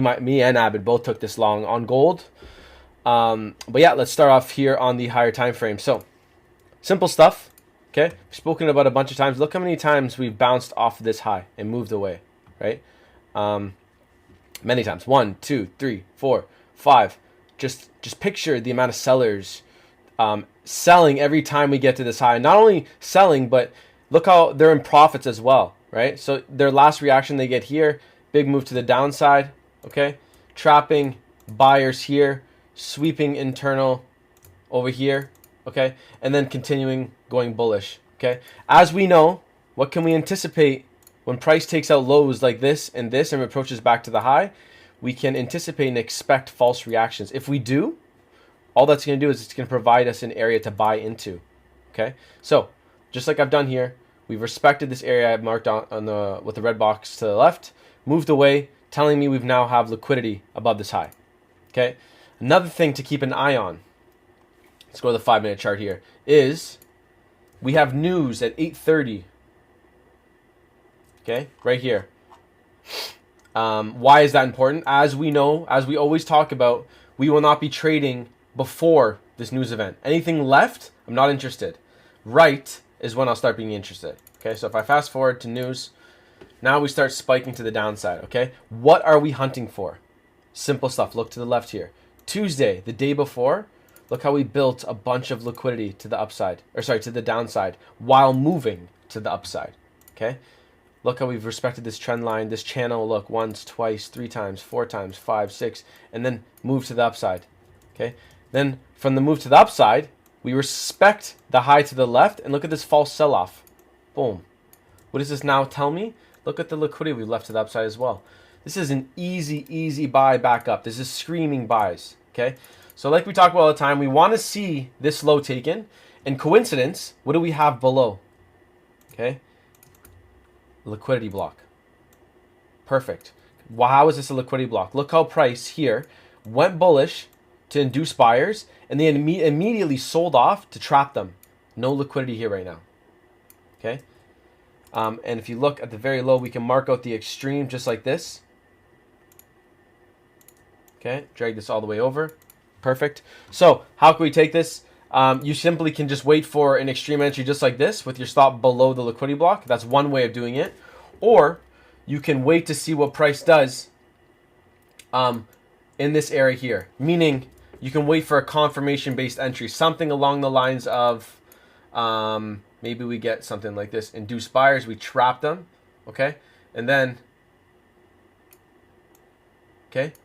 Me and Abid both took this long on gold. But yeah, let's start off here on the higher time frame. So simple stuff. Okay, we've spoken about a bunch of times. Look how many times we've bounced off of this high and moved away, right? Many times. 1, 2, 3, 4, 5. Just picture the amount of sellers selling every time we get to this high. Not only selling, but look how they're in profits as well, right? So their last reaction they get here, big move to the downside, okay? Trapping buyers here, sweeping internal over here, okay? And then continuing going bullish, okay? As we know, what can we anticipate when price takes out lows like this and approaches back to the high? We can anticipate and expect false reactions. If we do, all that's going to do is it's going to provide us an area to buy into, okay? So just like I've done here, we've respected this area I've marked on the with the red box to the left, moved away, telling me we've now have liquidity above this high, okay? Another thing to keep an eye on, let's go to the 5-minute chart here, is we have news at 8:30, okay, right here. Why is that important? As we know, as we always talk about, we will not be trading before this news event. Anything left, I'm not interested. Right is when I'll start being interested. Okay, so if I fast forward to news, now we start spiking to the downside. Okay, what are we hunting for? Simple stuff. Look to the left here. Tuesday, the day before, look how we built a bunch of liquidity to the upside, or sorry, to the downside, while moving to the upside. Okay. Look how we've respected this trend line, this channel, look, once, twice, 3 times, 4 times, 5, 6, and then move to the upside, okay? Then from the move to the upside, we respect the high to the left, and look at this false sell-off. Boom. What does this now tell me? Look at the liquidity we've left to the upside as well. This is an easy buy back up. This is screaming buys, okay? So like we talk about all the time, we want to see this low taken, and coincidence, what do we have below? Okay? Liquidity block. Perfect. Well, how is this a liquidity block? Look how price here went bullish to induce buyers, and they immediately sold off to trap them. No liquidity here right now. Okay. And if you look at the very low, we can mark out the extreme just like this. Okay. Drag this all the way over. Perfect. So how can we take this? You simply can just wait for an extreme entry just like this with your stop below the liquidity block. That's one way of doing it. Or you can wait to see what price does in this area here. Meaning you can wait for a confirmation-based entry. Something along the lines of maybe we get something like this. Induce buyers. We trap them. Okay. And then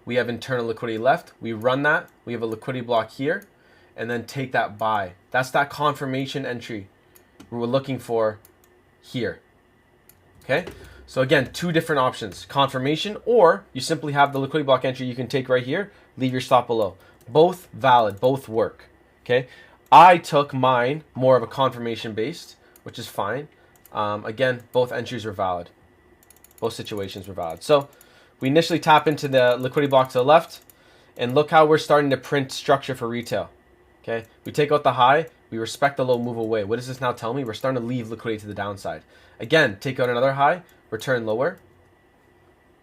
we have internal liquidity left. We run that. We have a liquidity block here. And then take that buy. That's that confirmation entry we're looking for here. Okay? So again, 2 different options. Confirmation, or you simply have the liquidity block entry you can take right here, leave your stop below. Both valid, both work. Okay? I took mine more of a confirmation based, which is fine. Again, both entries were valid. Both situations were valid. So we initially tap into the liquidity block to the left, and look how we're starting to print structure for retail. Okay, we take out the high, we respect the low, move away. What does this now tell me? We're starting to leave liquidity to the downside. Again, take out another high, return lower.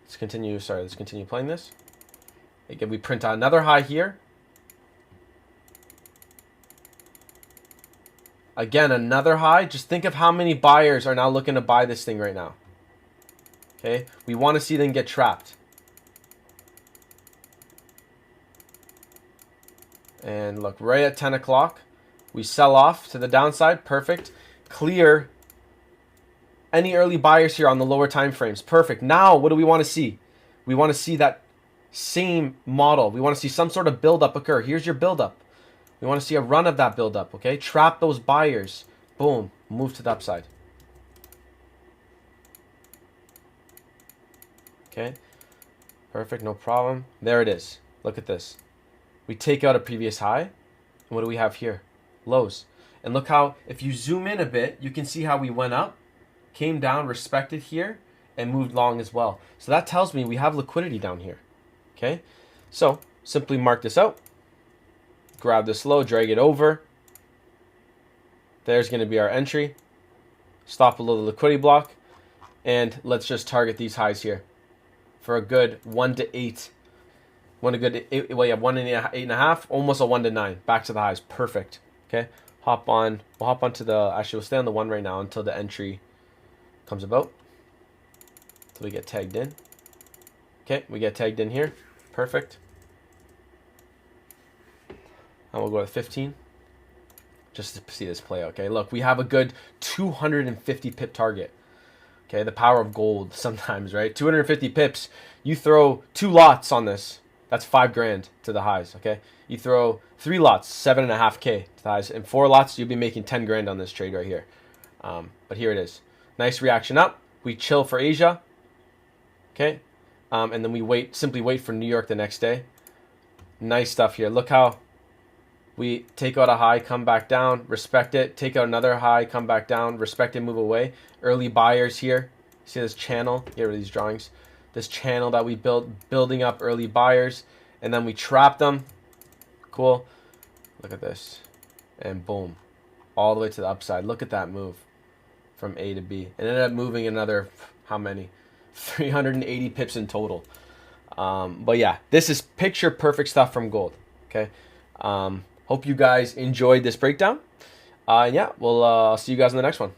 Let's continue playing this. Again, we print out another high here. Again, another high. Just think of how many buyers are now looking to buy this thing right now. Okay, we want to see them get trapped. And look, right at 10 o'clock, we sell off to the downside. Perfect. Clear any early buyers here on the lower time frames. Perfect. Now, what do we want to see? We want to see that same model. We want to see some sort of buildup occur. Here's your buildup. We want to see a run of that buildup, okay? Trap those buyers. Boom. Move to the upside. Okay. Perfect. No problem. There it is. Look at this. We take out a previous high, and what do we have here? Lows. And look how, if you zoom in a bit, you can see how we went up, came down, respected here, and moved long as well. So that tells me we have liquidity down here. Okay? So simply mark this out. Grab this low, drag it over. There's going to be our entry. Stop below the liquidity block. And let's just target these highs here for a good 1 to 8 One a good eight, well, yeah, 1 and 8.5, almost a 1 to 9. Back to the highs, perfect. Okay, hop on. We'll hop onto the. Actually, we'll stay on the 1 right now until the entry comes about. Until we get tagged in. Okay, we get tagged in here, perfect. And we'll go to 15, just to see this play. Okay, look, we have a good 250 pip target. Okay, the power of gold sometimes, right? 250 pips. You throw 2 lots on this. That's 5 grand to the highs, okay? You throw 3 lots, 7.5K to the highs. And 4 lots, you'll be making 10 grand on this trade right here. But here it is. Nice reaction up. We chill for Asia, okay? And then we simply wait for New York the next day. Nice stuff here. Look how we take out a high, come back down, respect it, take out another high, come back down, respect it, move away. Early buyers here. See this channel? Here are these drawings. This channel that we built, building up early buyers, and then we trap them. Cool. Look at this. And boom. All the way to the upside. Look at that move from A to B. And ended up moving another, how many? 380 pips in total. But yeah, this is picture perfect stuff from gold. Okay. Hope you guys enjoyed this breakdown. Yeah, we'll see you guys in the next one.